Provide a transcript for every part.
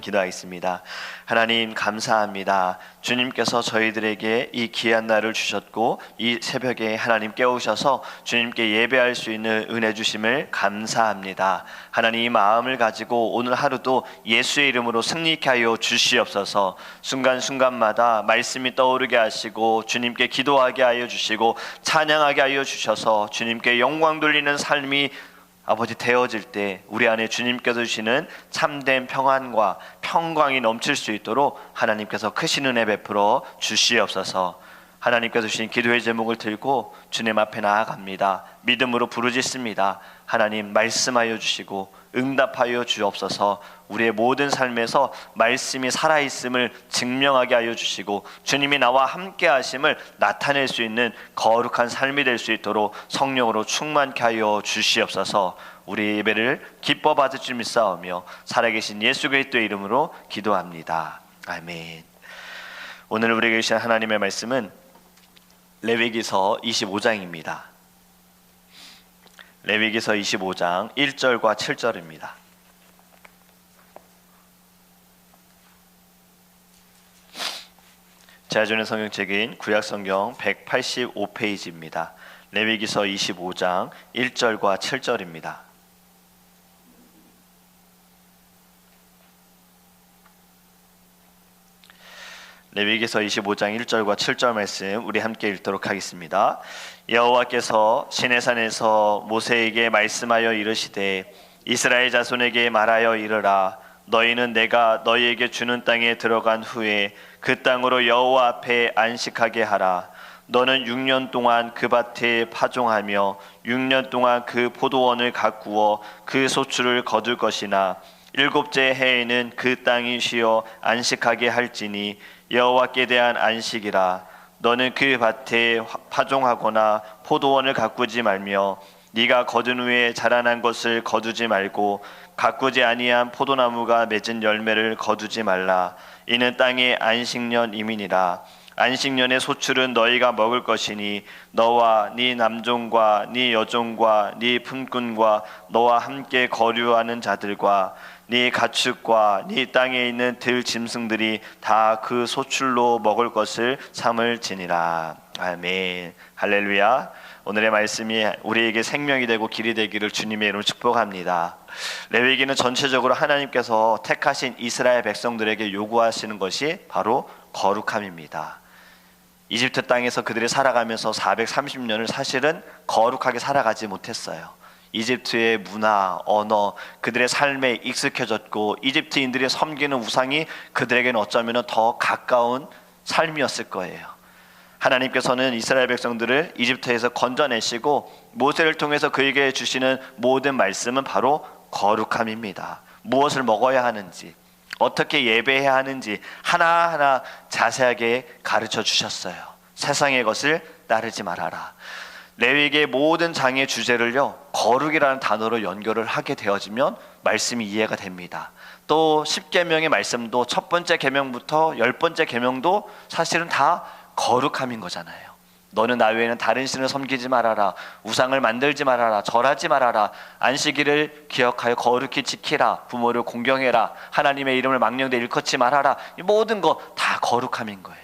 기도하겠습니다. 하나님 감사합니다. 주님께서 저희들에게 이 귀한 날을 주셨고 이 새벽에 하나님 깨우셔서 주님께 예배할 수 있는 은혜 주심을 감사합니다. 하나님 이 마음을 가지고 오늘 하루도 예수의 이름으로 승리케 하여 주시옵소서. 순간순간마다 말씀이 떠오르게 하시고 주님께 기도하게 하여 주시고 찬양하게 하여 주셔서 주님께 영광 돌리는 삶이 아버지 되어질 때 우리 안에 주님께서 주시는 참된 평안과 평강이 넘칠 수 있도록 하나님께서 크신 은혜 베풀어 주시옵소서. 하나님께서 주신 기도의 제목을 들고 주님 앞에 나아갑니다. 믿음으로 부르짖습니다. 하나님 말씀하여 주시고 응답하여 주옵소서. 우리의 모든 삶에서 말씀이 살아있음을 증명하게 하여 주시고 주님이 나와 함께 하심을 나타낼 수 있는 거룩한 삶이 될 수 있도록 성령으로 충만케 하여 주시옵소서. 우리 예배를 기뻐 받을 줄 믿사오며 살아계신 예수 그리스도의 이름으로 기도합니다. 아멘. 오늘 우리에게 주신 하나님의 말씀은 레위기서 25장입니다. 레위기서 25장 1절과 7절입니다. 제가 주는 성경책인 구약성경 185페이지입니다. 레위기서 25장 1절과 7절입니다. 레위기서 25장 1절과 7절 말씀 우리 함께 읽도록 하겠습니다. 여호와께서 시내산에서 모세에게 말씀하여 이르시되 이스라엘 자손에게 말하여 이르라. 너희는 내가 너희에게 주는 땅에 들어간 후에 그 땅으로 여호와 앞에 안식하게 하라. 너는 6년 동안 그 밭에 파종하며 6년 동안 그 포도원을 가꾸어 그 소출을 거둘 것이나 7째 해에는 그 땅이 쉬어 안식하게 할지니 여호와께 대한 안식이라. 너는 그 밭에 파종하거나 포도원을 가꾸지 말며 네가 거둔 후에 자라난 것을 거두지 말고 가꾸지 아니한 포도나무가 맺은 열매를 거두지 말라. 이는 땅의 안식년임이니라. 안식년의 소출은 너희가 먹을 것이니 너와 네 남종과 네 여종과 네 품꾼과 너와 함께 거류하는 자들과 네 가축과 네 땅에 있는 들 짐승들이 다 그 소출로 먹을 것을 삼을지니라. 아멘. 할렐루야. 오늘의 말씀이 우리에게 생명이 되고 길이 되기를 주님의 이름으로 축복합니다. 레위기는 전체적으로 하나님께서 택하신 이스라엘 백성들에게 요구하시는 것이 바로 거룩함입니다. 이집트 땅에서 그들이 살아가면서 430년을 사실은 거룩하게 살아가지 못했어요. 이집트의 문화, 언어, 그들의 삶에 익숙해졌고 이집트인들이 섬기는 우상이 그들에게는 어쩌면 더 가까운 삶이었을 거예요. 하나님께서는 이스라엘 백성들을 이집트에서 건져내시고 모세를 통해서 그에게 주시는 모든 말씀은 바로 거룩함입니다. 무엇을 먹어야 하는지, 어떻게 예배해야 하는지 하나하나 자세하게 가르쳐 주셨어요. 세상의 것을 따르지 말아라. 레위기의 모든 장의 주제를요, 거룩이라는 단어로 연결을 하게 되어지면 말씀이 이해가 됩니다. 또 10계명의 말씀도 첫 번째 계명부터 10번째 계명도 사실은 다 거룩함인 거잖아요. 너는 나 외에는 다른 신을 섬기지 말아라. 우상을 만들지 말아라. 절하지 말아라. 안식일을 기억하여 거룩히 지키라. 부모를 공경해라. 하나님의 이름을 망령되 일컫지 말아라. 이 모든 거 다 거룩함인 거예요.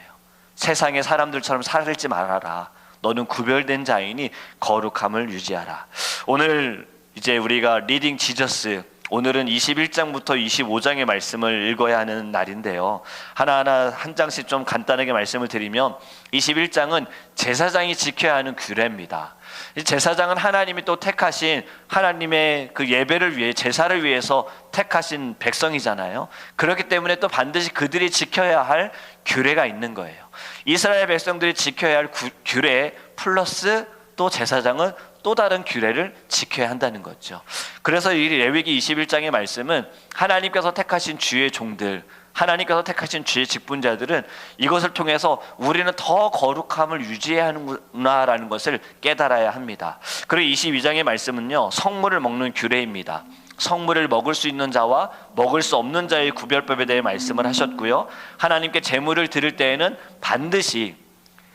세상의 사람들처럼 살지 말아라. 너는 구별된 자이니 거룩함을 유지하라. 오늘 이제 우리가 리딩 지저스, 오늘은 21장부터 25장의 말씀을 읽어야 하는 날인데요, 하나하나 한 장씩 좀 간단하게 말씀을 드리면 21장은 제사장이 지켜야 하는 규례입니다. 제사장은 하나님이 또 택하신 하나님의 그 예배를 위해, 제사를 위해서 택하신 백성이잖아요. 그렇기 때문에 또 반드시 그들이 지켜야 할 규례가 있는 거예요. 이스라엘 백성들이 지켜야 할 규례 플러스 또 제사장은 또 다른 규례를 지켜야 한다는 거죠. 그래서 이 레위기 21장의 말씀은 하나님께서 택하신 주의 종들, 하나님께서 택하신 주의 직분자들은 이것을 통해서 우리는 더 거룩함을 유지해야 하는구나라는 것을 깨달아야 합니다. 그리고 22장의 말씀은요, 성물을 먹는 규례입니다. 성물을 먹을 수 있는 자와 먹을 수 없는 자의 구별법에 대해 말씀을 하셨고요, 하나님께 제물을 드릴 때에는 반드시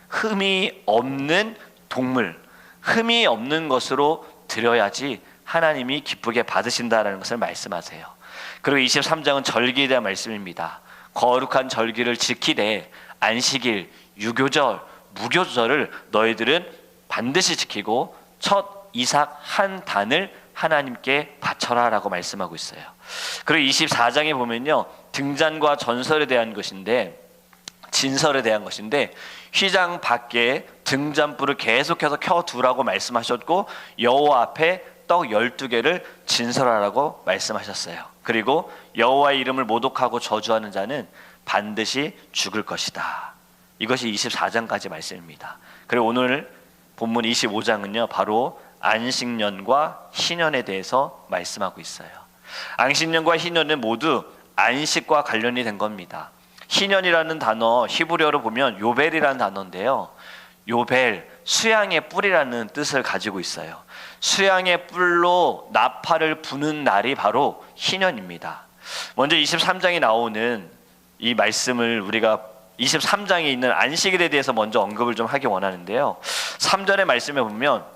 흠이 없는 동물, 흠이 없는 것으로 드려야지 하나님이 기쁘게 받으신다라는 것을 말씀하세요. 그리고 23장은 절기에 대한 말씀입니다. 거룩한 절기를 지키되 안식일, 유교절, 무교절을 너희들은 반드시 지키고 첫 이삭 한 단을 하나님께 바쳐라 라고 말씀하고 있어요. 그리고 24장에 보면요, 등잔과 전설에 대한 것인데, 진설에 대한 것인데, 휘장 밖에 등잔불을 계속해서 켜두라고 말씀하셨고, 여호와 앞에 떡 12개를 진설하라고 말씀하셨어요. 그리고 여호와의 이름을 모독하고 저주하는 자는 반드시 죽을 것이다. 이것이 24장까지 말씀입니다. 그리고 오늘 본문 25장은요, 바로 안식년과 희년에 대해서 말씀하고 있어요. 안식년과 희년은 모두 안식과 관련이 된 겁니다. 희년이라는 단어 히브리어로 보면 요벨이라는 단어인데요, 요벨, 수양의 뿔이라는 뜻을 가지고 있어요. 수양의 뿔로 나팔을 부는 날이 바로 희년입니다. 먼저 23장에 나오는 이 말씀을 우리가 23장에 있는 안식일에 대해서 먼저 언급을 좀 하기 원하는데요, 3절의 말씀에 보면,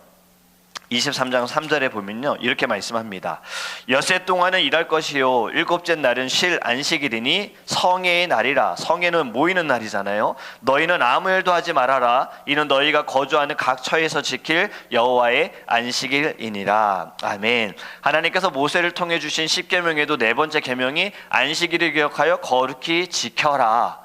23장 3절에 보면요, 이렇게 말씀합니다. 엿새 동안은 일할 것이요 일곱째 날은 쉴 안식일이니 성회의 날이라. 성회는 모이는 날이잖아요. 너희는 아무 일도 하지 말아라. 이는 너희가 거주하는 각 처에서 지킬 여호와의 안식일이니라. 아멘. 하나님께서 모세를 통해 주신 십계명에도 네 번째 계명이 안식일을 기억하여 거룩히 지켜라.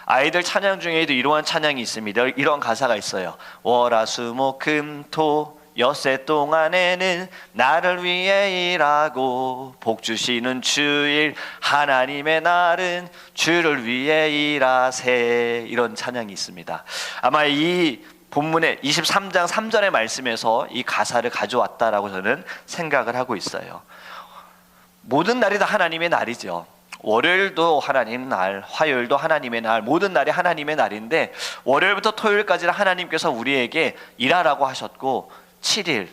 아이들 찬양 중에도 이러한 찬양이 있습니다. 이런 가사가 있어요. 월화수목금토 엿새 동안에는 나를 위해 일하고 복 주시는 주일 하나님의 날은 주를 위해 일하세. 이런 찬양이 있습니다. 아마 이 본문의 23장 3절의 말씀에서 이 가사를 가져왔다라고 저는 생각을 하고 있어요. 모든 날이 다 하나님의 날이죠. 월요일도 하나님 날, 화요일도 하나님의 날, 모든 날이 하나님의 날인데, 월요일부터 토요일까지는 하나님께서 우리에게 일하라고 하셨고 7일,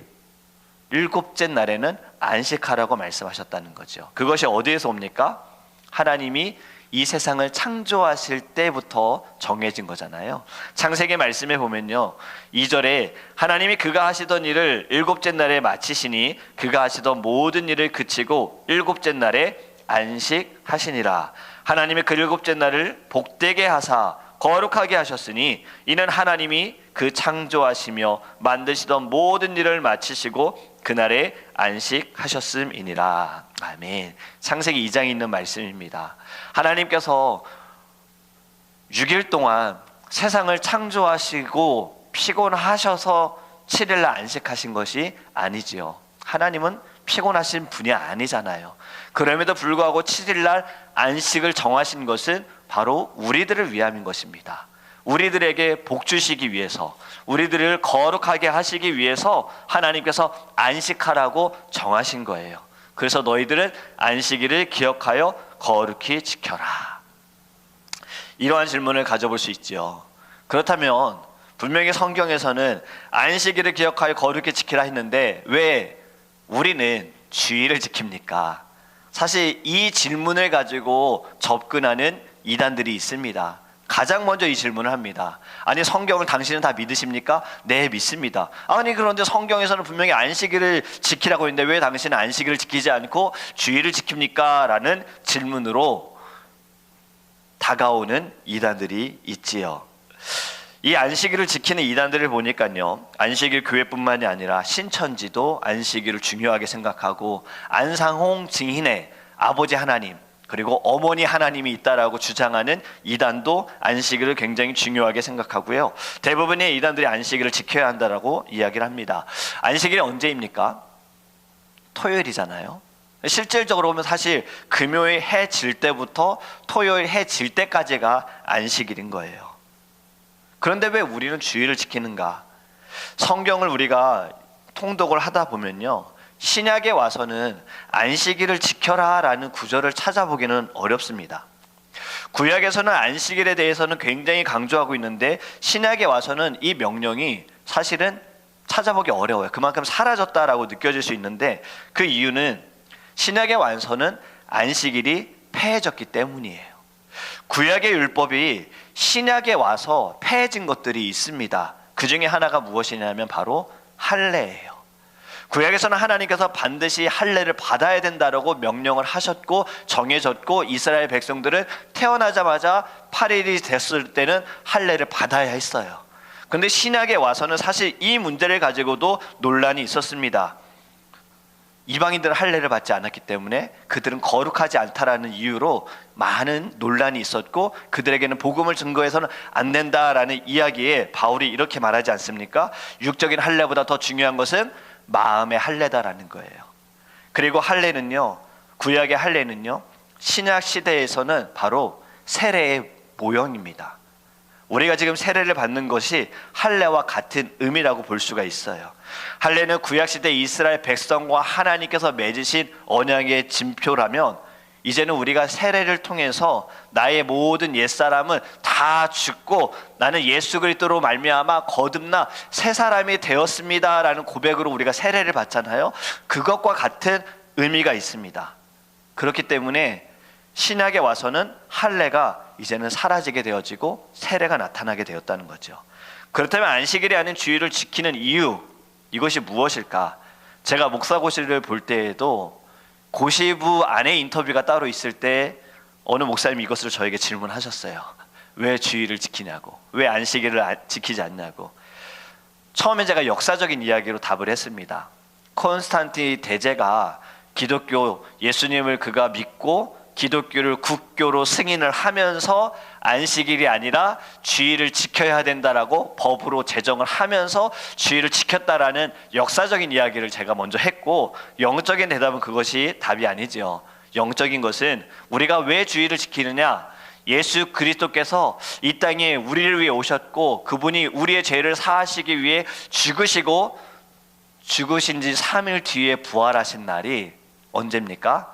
일곱째 날에는 안식하라고 말씀하셨다는 거죠. 그것이 어디에서 옵니까? 하나님이 이 세상을 창조하실 때부터 정해진 거잖아요. 창세기 말씀에 보면요, 2절에 하나님이 그가 하시던 일을 일곱째 날에 마치시니 그가 하시던 모든 일을 그치고 일곱째 날에 안식하시니라. 하나님이 그 일곱째 날을 복되게 하사 거룩하게 하셨으니 이는 하나님이 그 창조하시며 만드시던 모든 일을 마치시고 그날에 안식하셨음이니라. 아멘. 창세기 2장에 있는 말씀입니다. 하나님께서 6일 동안 세상을 창조하시고 피곤하셔서 7일날 안식하신 것이 아니지요. 하나님은 피곤하신 분이 아니잖아요. 그럼에도 불구하고 7일날 안식을 정하신 것은 바로 우리들을 위함인 것입니다. 우리들에게 복 주시기 위해서, 우리들을 거룩하게 하시기 위해서 하나님께서 안식하라고 정하신 거예요. 그래서 너희들은 안식일을 기억하여 거룩히 지켜라. 이러한 질문을 가져볼 수 있죠. 그렇다면 분명히 성경에서는 안식일을 기억하여 거룩히 지키라 했는데 왜 우리는 주일을 지킵니까? 사실 이 질문을 가지고 접근하는 이단들이 있습니다. 가장 먼저 이 질문을 합니다. 아니, 성경을 당신은 다 믿으십니까? 네, 믿습니다. 아니, 그런데 성경에서는 분명히 안식일을 지키라고 했는데 왜 당신은 안식일을 지키지 않고 주일을 지킵니까? 라는 질문으로 다가오는 이단들이 있지요. 이 안식일을 지키는 이단들을 보니까요, 안식일 교회뿐만이 아니라 신천지도 안식일을 중요하게 생각하고 안상홍 증인의 아버지 하나님 그리고 어머니 하나님이 있다라고 주장하는 이단도 안식일을 굉장히 중요하게 생각하고요. 대부분의 이단들이 안식일을 지켜야 한다라고 이야기를 합니다. 안식일이 언제입니까? 토요일이잖아요. 실질적으로 보면 사실 금요일 해 질 때부터 토요일 해 질 때까지가 안식일인 거예요. 그런데 왜 우리는 주일을 지키는가? 성경을 우리가 통독을 하다 보면요, 신약에 와서는 안식일을 지켜라 라는 구절을 찾아보기는 어렵습니다. 구약에서는 안식일에 대해서는 굉장히 강조하고 있는데 신약에 와서는 이 명령이 사실은 찾아보기 어려워요. 그만큼 사라졌다라고 느껴질 수 있는데 그 이유는 신약의 완서는 안식일이 폐해졌기 때문이에요. 구약의 율법이 신약에 와서 폐해진 것들이 있습니다. 그 중에 하나가 무엇이냐면 바로 할례예요. 구약에서는 하나님께서 반드시 할례를 받아야 된다라고 명령을 하셨고 정해졌고, 이스라엘 백성들은 태어나자마자 8일이 됐을 때는 할례를 받아야 했어요. 그런데 신약에 와서는 사실 이 문제를 가지고도 논란이 있었습니다. 이방인들은 할례를 받지 않았기 때문에 그들은 거룩하지 않다라는 이유로 많은 논란이 있었고, 그들에게는 복음을 증거해서는 안 된다라는 이야기에 바울이 이렇게 말하지 않습니까? 육적인 할례보다 더 중요한 것은 마음의 할례다라는 거예요. 그리고 할례는요, 구약의 할례는요, 신약 시대에서는 바로 세례의 모형입니다. 우리가 지금 세례를 받는 것이 할례와 같은 의미라고 볼 수가 있어요. 할례는 구약시대 이스라엘 백성과 하나님께서 맺으신 언약의 징표라면, 이제는 우리가 세례를 통해서 나의 모든 옛사람은 다 죽고 나는 예수 그리스도로 말미암아 거듭나 새 사람이 되었습니다라는 고백으로 우리가 세례를 받잖아요. 그것과 같은 의미가 있습니다. 그렇기 때문에 신약에 와서는 할례가 이제는 사라지게 되어지고 세례가 나타나게 되었다는 거죠. 그렇다면 안식일이 아닌 주일을 지키는 이유, 이것이 무엇일까? 제가 목사고시를 볼 때에도 고시부 안에 인터뷰가 따로 있을 때 어느 목사님이 이것을 저에게 질문하셨어요. 왜 주일을 지키냐고, 왜 안식일을 지키지 않냐고. 처음에 제가 역사적인 이야기로 답을 했습니다. 콘스탄틴 대제가 기독교 예수님을 그가 믿고 기독교를 국교로 승인을 하면서 안식일이 아니라 주일을 지켜야 된다라고 법으로 제정을 하면서 주일을 지켰다라는 역사적인 이야기를 제가 먼저 했고, 영적인 대답은 그것이 답이 아니죠. 영적인 것은 우리가 왜 주일을 지키느냐? 예수 그리스도께서 이 땅에 우리를 위해 오셨고, 그분이 우리의 죄를 사하시기 위해 죽으시고, 죽으신 지 3일 뒤에 부활하신 날이 언제입니까?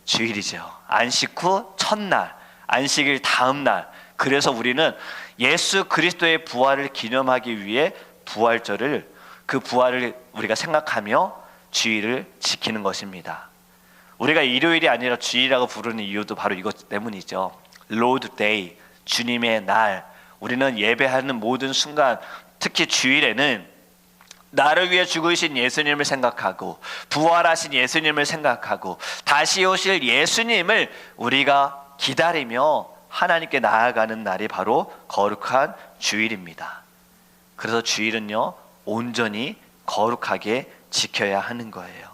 주일이죠. 안식 후 첫날, 안식일 다음 날. 그래서 우리는 예수 그리스도의 부활을 기념하기 위해 부활절을, 그 부활을 우리가 생각하며 주일을 지키는 것입니다. 우리가 일요일이 아니라 주일이라고 부르는 이유도 바로 이것 때문이죠. Lord Day, 주님의 날. 우리는 예배하는 모든 순간, 특히 주일에는 나를 위해 죽으신 예수님을 생각하고 부활하신 예수님을 생각하고 다시 오실 예수님을 우리가 기다리며 하나님께 나아가는 날이 바로 거룩한 주일입니다. 그래서 주일은요, 온전히 거룩하게 지켜야 하는 거예요.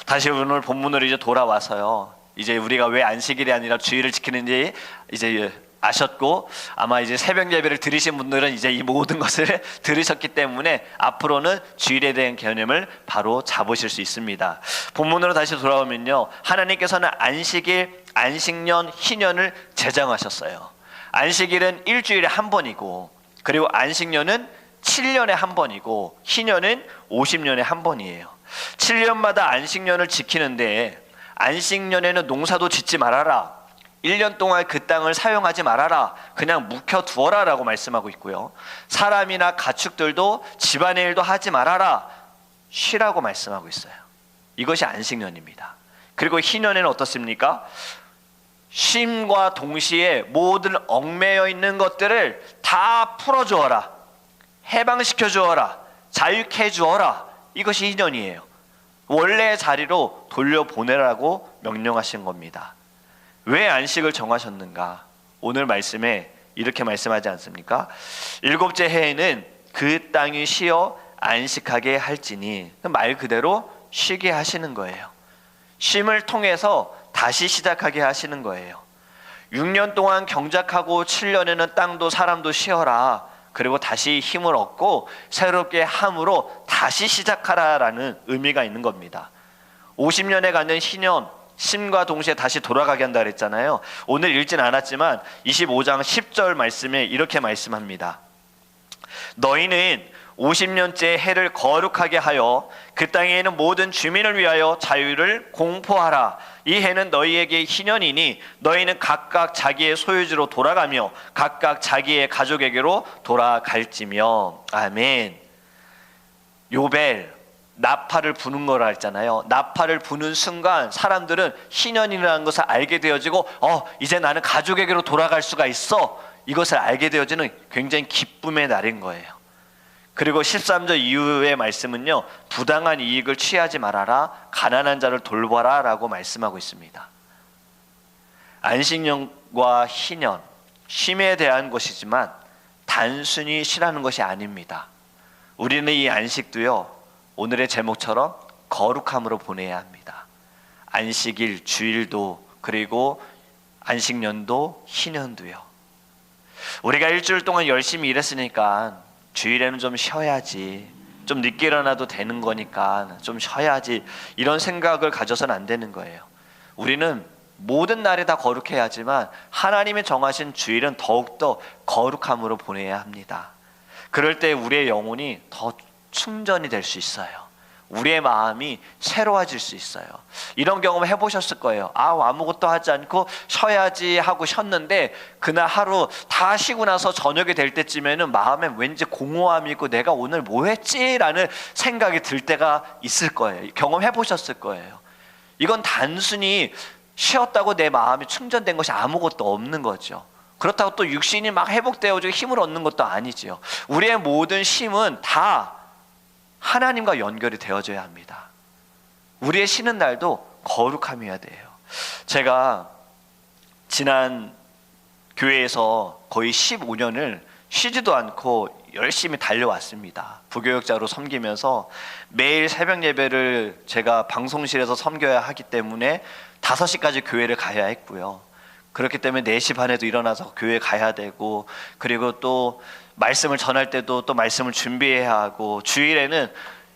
다시 오늘 본문으로 이제 돌아와서요, 이제 우리가 왜 안식일이 아니라 주일을 지키는지 이제 아셨고, 아마 이제 새벽 예배를 들으신 분들은 이제 이 모든 것을 들으셨기 때문에 앞으로는 주일에 대한 개념을 바로 잡으실 수 있습니다. 본문으로 다시 돌아오면요, 하나님께서는 안식일, 안식년, 희년을 제정하셨어요. 안식일은 일주일에 한 번이고, 그리고 안식년은 7년에 한 번이고, 희년은 50년에 한 번이에요. 7년마다 안식년을 지키는데, 안식년에는 농사도 짓지 말아라, 1년 동안 그 땅을 사용하지 말아라, 그냥 묵혀두어라 라고 말씀하고 있고요. 사람이나 가축들도 집안의 일도 하지 말아라, 쉬라고 말씀하고 있어요. 이것이 안식년입니다. 그리고 희년에는 어떻습니까? 쉼과 동시에 모든 얽매여 있는 것들을 다 풀어주어라, 해방시켜 주어라, 자유케 해 주어라. 이것이 희년이에요. 원래의 자리로 돌려보내라고 명령하신 겁니다. 왜 안식을 정하셨는가? 오늘 말씀에 이렇게 말씀하지 않습니까? 7째 해에는 그 땅이 쉬어 안식하게 할지니, 말 그대로 쉬게 하시는 거예요. 쉼을 통해서 다시 시작하게 하시는 거예요. 6년 동안 경작하고 7년에는 땅도 사람도 쉬어라, 그리고 다시 힘을 얻고 새롭게 함으로 다시 시작하라라는 의미가 있는 겁니다. 50년에 가는 희년, 쉼과 동시에 다시 돌아가게 한다 그랬잖아요. 오늘 읽진 않았지만 25장 10절 말씀에 이렇게 말씀합니다. 너희는 50년째 해를 거룩하게 하여 그 땅에 있는 모든 주민을 위하여 자유를 공포하라. 이 해는 너희에게 희년이니 너희는 각각 자기의 소유지로 돌아가며 각각 자기의 가족에게로 돌아갈지며. 아멘. 요벨, 나팔을 부는 거라 했잖아요. 나팔을 부는 순간 사람들은 희년이라는 것을 알게 되어지고, 이제 나는 가족에게로 돌아갈 수가 있어, 이것을 알게 되어지는 굉장히 기쁨의 날인 거예요. 그리고 13절 이후의 말씀은요, 부당한 이익을 취하지 말아라, 가난한 자를 돌봐라 라고 말씀하고 있습니다. 안식년과 희년, 쉼에 대한 것이지만 단순히 쉬라는 것이 아닙니다. 우리는 이 안식도요, 오늘의 제목처럼 거룩함으로 보내야 합니다. 안식일, 주일도, 그리고 안식년도, 희년도요. 우리가 일주일 동안 열심히 일했으니까 주일에는 좀 쉬어야지, 좀 늦게 일어나도 되는 거니까 좀 쉬어야지, 이런 생각을 가져서는 안 되는 거예요. 우리는 모든 날이 다 거룩해야 하지만 하나님이 정하신 주일은 더욱더 거룩함으로 보내야 합니다. 그럴 때 우리의 영혼이 더 충전이 될 수 있어요. 우리의 마음이 새로워질 수 있어요. 이런 경험 해보셨을 거예요. 아무것도 하지 않고 쉬어야지 하고 쉬었는데 그날 하루 다 쉬고 나서 저녁이 될 때쯤에는 마음에 왠지 공허함이 있고 내가 오늘 뭐 했지? 라는 생각이 들 때가 있을 거예요. 경험해보셨을 거예요. 이건 단순히 쉬었다고 내 마음이 충전된 것이 아무것도 없는 거죠. 그렇다고 또 육신이 막 회복되어지고 힘을 얻는 것도 아니지요. 우리의 모든 쉼은 다 하나님과 연결이 되어져야 합니다. 우리의 쉬는 날도 거룩함이어야 돼요. 제가 지난 교회에서 거의 15년을 쉬지도 않고 열심히 달려왔습니다. 부교역자로 섬기면서 매일 새벽 예배를 제가 방송실에서 섬겨야 하기 때문에 5시까지 교회를 가야 했고요. 그렇기 때문에 4시 반에도 일어나서 교회 가야 되고, 그리고 또 말씀을 전할 때도 또 말씀을 준비해야 하고, 주일에는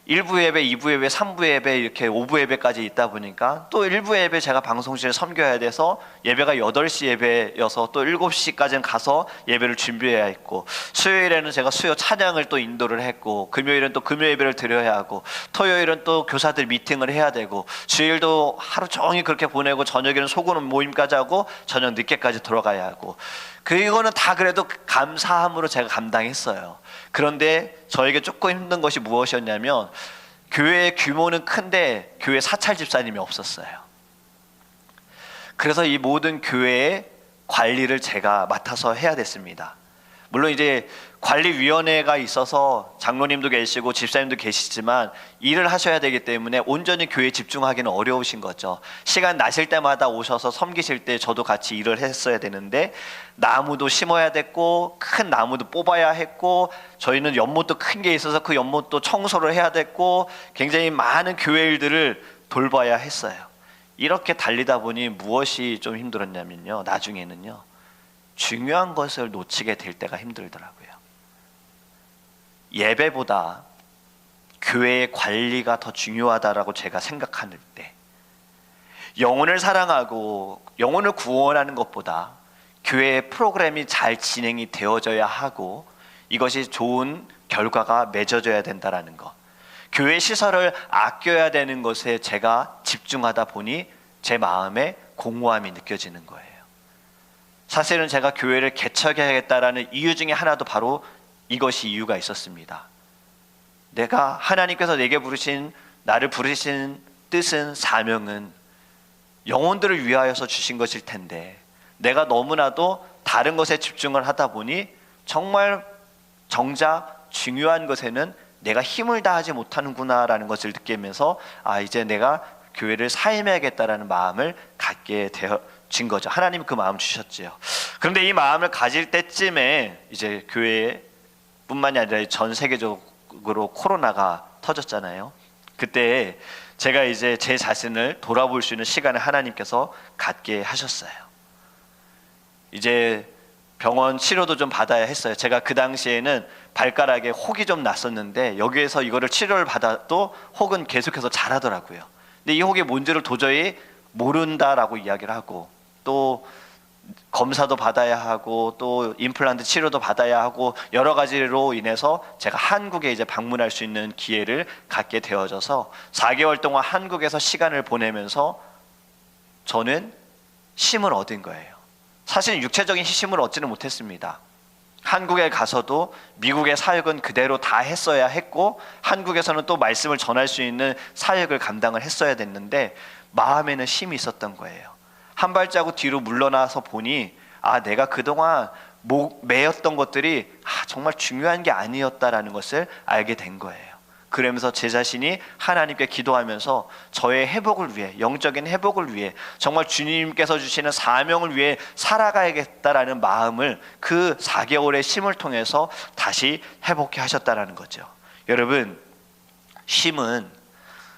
1부 예배, 2부 예배, 3부 예배, 이렇게 5부 예배까지 있다 보니까 또 1부 예배 제가 방송실에 섬겨야 돼서 예배가 8시 예배여서 또 7시까지는 가서 예배를 준비해야 했고, 수요일에는 제가 수요 찬양을 또 인도를 했고, 금요일은 또 금요 예배를 드려야 하고, 토요일은 또 교사들 미팅을 해야 되고, 주일도 하루 종일 그렇게 보내고, 저녁에는 소그룹 모임까지 하고, 저녁 늦게까지 들어가야 하고, 이거는 다 그래도 감사함으로 제가 감당했어요. 그런데 저에게 조금 힘든 것이 무엇이었냐면, 교회의 규모는 큰데 교회 사찰 집사님이 없었어요. 그래서 이 모든 교회의 관리를 제가 맡아서 해야 됐습니다. 물론 이제 관리위원회가 있어서 장로님도 계시고 집사님도 계시지만 일을 하셔야 되기 때문에 온전히 교회에 집중하기는 어려우신 거죠. 시간 나실 때마다 오셔서 섬기실 때 저도 같이 일을 했어야 되는데, 나무도 심어야 됐고, 큰 나무도 뽑아야 했고, 저희는 연못도 큰 게 있어서 그 연못도 청소를 해야 됐고, 굉장히 많은 교회 일들을 돌봐야 했어요. 이렇게 달리다 보니 무엇이 좀 힘들었냐면요, 나중에는요, 중요한 것을 놓치게 될 때가 힘들더라고요. 예배보다 교회의 관리가 더 중요하다라고 제가 생각하는 때, 영혼을 사랑하고 영혼을 구원하는 것보다 교회의 프로그램이 잘 진행이 되어져야 하고, 이것이 좋은 결과가 맺어져야 된다라는 것, 교회 시설을 아껴야 되는 것에 제가 집중하다 보니 제 마음에 공허함이 느껴지는 거예요. 사실은 제가 교회를 개척해야겠다라는 이유 중에 하나도 바로 이것이 이유가 있었습니다. 내가 하나님께서 내게 부르신, 나를 부르신 뜻은, 사명은 영혼들을 위하여서 주신 것일 텐데, 내가 너무나도 다른 것에 집중을 하다 보니 정말 정작 중요한 것에는 내가 힘을 다하지 못하는구나라는 것을 느끼면서 이제 내가 교회를 사임해야겠다라는 마음을 갖게 되어진 거죠. 하나님이 그 마음 주셨지요. 그런데 이 마음을 가질 때쯤에 이제 교회뿐만이 아니라 전 세계적으로 코로나가 터졌잖아요. 그때 제가 이제 제 자신을 돌아볼 수 있는 시간을 하나님께서 갖게 하셨어요. 이제 병원 치료도 좀 받아야 했어요. 제가 그 당시에는 발가락에 혹이 좀 났었는데, 여기에서 이거를 치료를 받아도 혹은 계속해서 자라더라고요. 근데 이 혹이 뭔지를 도저히 모른다라고 이야기를 하고, 또 검사도 받아야 하고, 또 임플란트 치료도 받아야 하고, 여러 가지로 인해서 제가 한국에 이제 방문할 수 있는 기회를 갖게 되어져서 4개월 동안 한국에서 시간을 보내면서 저는 쉼을 얻은 거예요. 사실 육체적인 쉼을 얻지는 못했습니다. 한국에 가서도 미국의 사역은 그대로 다 했어야 했고, 한국에서는 또 말씀을 전할 수 있는 사역을 감당을 했어야 됐는데, 마음에는 쉼이 있었던 거예요. 한 발자국 뒤로 물러나서 보니 내가 그동안 매였던 것들이 정말 중요한 게 아니었다라는 것을 알게 된 거예요. 그러면서 제 자신이 하나님께 기도하면서 저의 회복을 위해, 영적인 회복을 위해, 정말 주님께서 주시는 사명을 위해 살아가야겠다라는 마음을 그 4개월의 쉼을 통해서 다시 회복해 하셨다라는 거죠. 여러분, 쉼은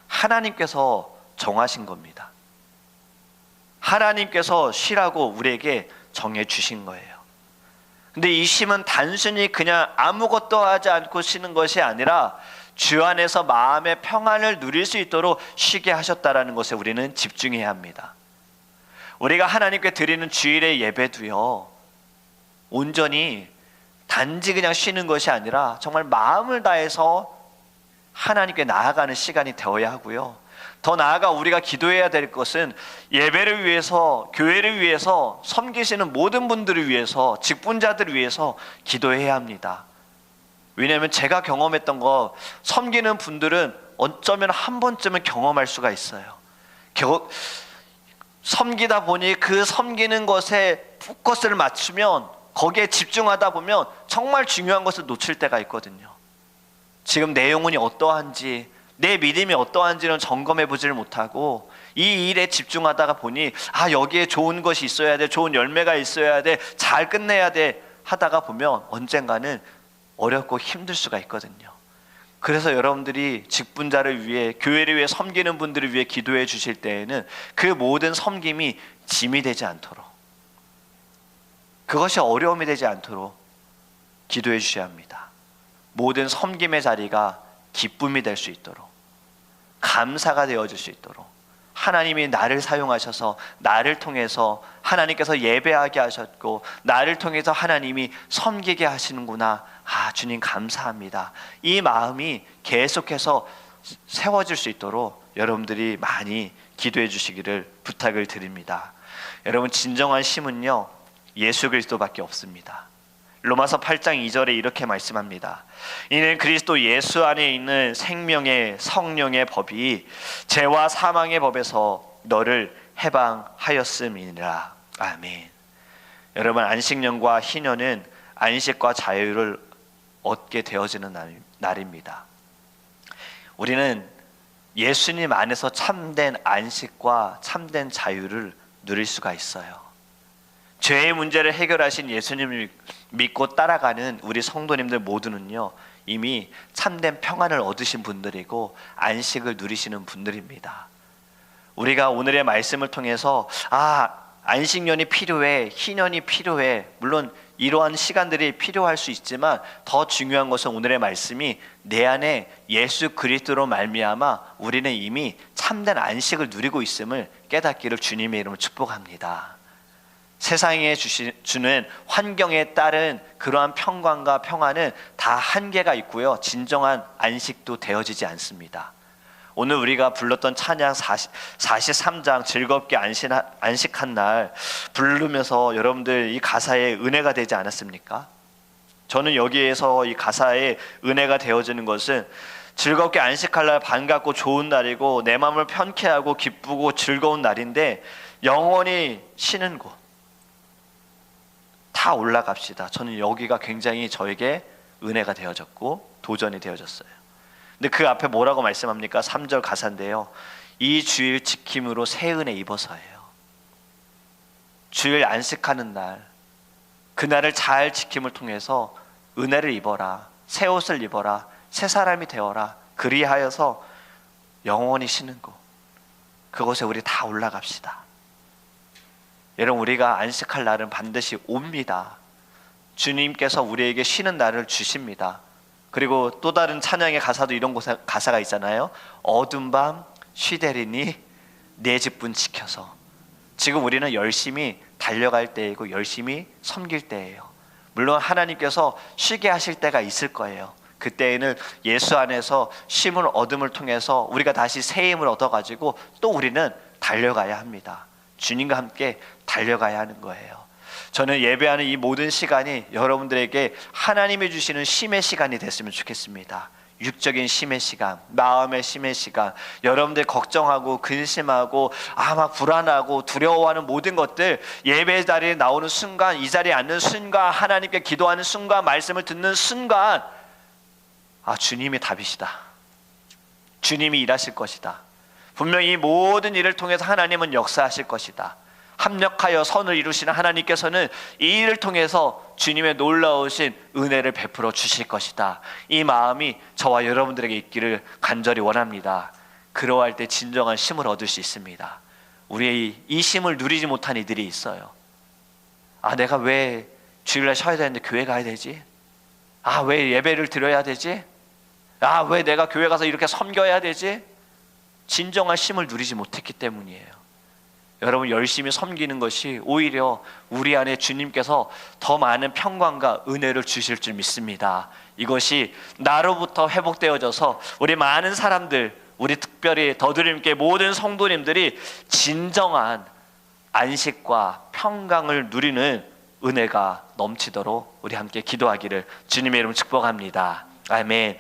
하나님께서 정하신 겁니다. 하나님께서 쉬라고 우리에게 정해 주신 거예요. 근데 이 쉼은 단순히 그냥 아무것도 하지 않고 쉬는 것이 아니라 주 안에서 마음의 평안을 누릴 수 있도록 쉬게 하셨다라는 것에 우리는 집중해야 합니다. 우리가 하나님께 드리는 주일의 예배도요, 온전히 단지 그냥 쉬는 것이 아니라 정말 마음을 다해서 하나님께 나아가는 시간이 되어야 하고요. 더 나아가 우리가 기도해야 될 것은 예배를 위해서, 교회를 위해서, 섬기시는 모든 분들을 위해서, 직분자들을 위해서 기도해야 합니다. 왜냐하면 제가 경험했던 거, 섬기는 분들은 어쩌면 한 번쯤은 경험할 수가 있어요. 섬기다 보니 그 섬기는 것에 포커스를 맞추면, 거기에 집중하다 보면 정말 중요한 것을 놓칠 때가 있거든요. 지금 내 영혼이 어떠한지, 내 믿음이 어떠한지는 점검해 보지를 못하고 이 일에 집중하다가 보니 여기에 좋은 것이 있어야 돼, 좋은 열매가 있어야 돼, 잘 끝내야 돼 하다가 보면 언젠가는 어렵고 힘들 수가 있거든요. 그래서 여러분들이 직분자를 위해, 교회를 위해, 섬기는 분들을 위해 기도해 주실 때에는 그 모든 섬김이 짐이 되지 않도록, 그것이 어려움이 되지 않도록 기도해 주셔야 합니다. 모든 섬김의 자리가 기쁨이 될 수 있도록, 감사가 되어질 수 있도록, 하나님이 나를 사용하셔서 나를 통해서 하나님께서 예배하게 하셨고 나를 통해서 하나님이 섬기게 하시는구나, 주님 감사합니다, 이 마음이 계속해서 세워질 수 있도록 여러분들이 많이 기도해 주시기를 부탁을 드립니다. 여러분, 진정한 쉼은요, 예수 그리스도밖에 없습니다. 로마서 8장 2절에 이렇게 말씀합니다. 이는 그리스도 예수 안에 있는 생명의 성령의 법이 죄와 사망의 법에서 너를 해방하였음이니라. 아멘. 여러분, 안식년과 희년은 안식과 자유를 얻게 되어지는 날입니다. 우리는 예수님 안에서 참된 안식과 참된 자유를 누릴 수가 있어요. 죄의 문제를 해결하신 예수님을 믿고 따라가는 우리 성도님들 모두는요, 이미 참된 평안을 얻으신 분들이고 안식을 누리시는 분들입니다. 우리가 오늘의 말씀을 통해서 안식년이 필요해, 희년이 필요해, 물론 이러한 시간들이 필요할 수 있지만 더 중요한 것은 오늘의 말씀이 내 안에 예수 그리스도로 말미암아 우리는 이미 참된 안식을 누리고 있음을 깨닫기를 주님의 이름으로 축복합니다. 세상에 주는 환경에 따른 그러한 평강과 평안은 다 한계가 있고요, 진정한 안식도 되어지지 않습니다. 오늘 우리가 불렀던 찬양 43장 즐겁게 안식한 날 부르면서 여러분들 이 가사에 은혜가 되지 않았습니까? 저는 여기에서 이 가사에 은혜가 되어지는 것은 즐겁게 안식할 날 반갑고 좋은 날이고 내 마음을 편케 하고 기쁘고 즐거운 날인데 영원히 쉬는 곳 다 올라갑시다. 저는 여기가 굉장히 저에게 은혜가 되어졌고 도전이 되어졌어요. 근데 그 앞에 뭐라고 말씀합니까? 3절 가사인데요, 이 주일 지킴으로 새 은혜 입어서예요. 주일 안식하는 날, 그날을 잘 지킴을 통해서 은혜를 입어라, 새 옷을 입어라, 새 사람이 되어라, 그리하여서 영원히 쉬는 곳, 그곳에 우리 다 올라갑시다. 여러분, 우리가 안식할 날은 반드시 옵니다. 주님께서 우리에게 쉬는 날을 주십니다. 그리고 또 다른 찬양의 가사도 이런 가사가 있잖아요. 어두운 밤 쉬되리니 내 집분 지켜서. 지금 우리는 열심히 달려갈 때이고 열심히 섬길 때예요. 물론 하나님께서 쉬게 하실 때가 있을 거예요. 그때에는 예수 안에서 쉼을 얻음을 통해서 우리가 다시 새 힘을 얻어가지고 또 우리는 달려가야 합니다. 주님과 함께 달려가야 하는 거예요. 저는 예배하는 이 모든 시간이 여러분들에게 하나님이 주시는 쉼의 시간이 됐으면 좋겠습니다. 육적인 쉼의 시간, 마음의 쉼의 시간, 여러분들 걱정하고 근심하고 막 불안하고 두려워하는 모든 것들 예배 자리에 나오는 순간, 이 자리에 앉는 순간, 하나님께 기도하는 순간, 말씀을 듣는 순간 주님이 답이시다. 주님이 일하실 것이다. 분명히 이 모든 일을 통해서 하나님은 역사하실 것이다. 합력하여 선을 이루시는 하나님께서는 이 일을 통해서 주님의 놀라우신 은혜를 베풀어 주실 것이다. 이 마음이 저와 여러분들에게 있기를 간절히 원합니다. 그러할 때 진정한 쉼을 얻을 수 있습니다. 우리의 이 쉼을 누리지 못한 이들이 있어요. 내가 왜 주일날 쉬어야 되는데 교회 가야 되지? 왜 예배를 드려야 되지? 왜 내가 교회 가서 이렇게 섬겨야 되지? 진정한 쉼을 누리지 못했기 때문이에요. 여러분, 열심히 섬기는 것이 오히려 우리 안에 주님께서 더 많은 평강과 은혜를 주실 줄 믿습니다. 이것이 나로부터 회복되어져서 우리 많은 사람들, 우리 특별히 더드림교회 모든 성도님들이 진정한 안식과 평강을 누리는 은혜가 넘치도록 우리 함께 기도하기를 주님의 이름으로 축복합니다. 아멘.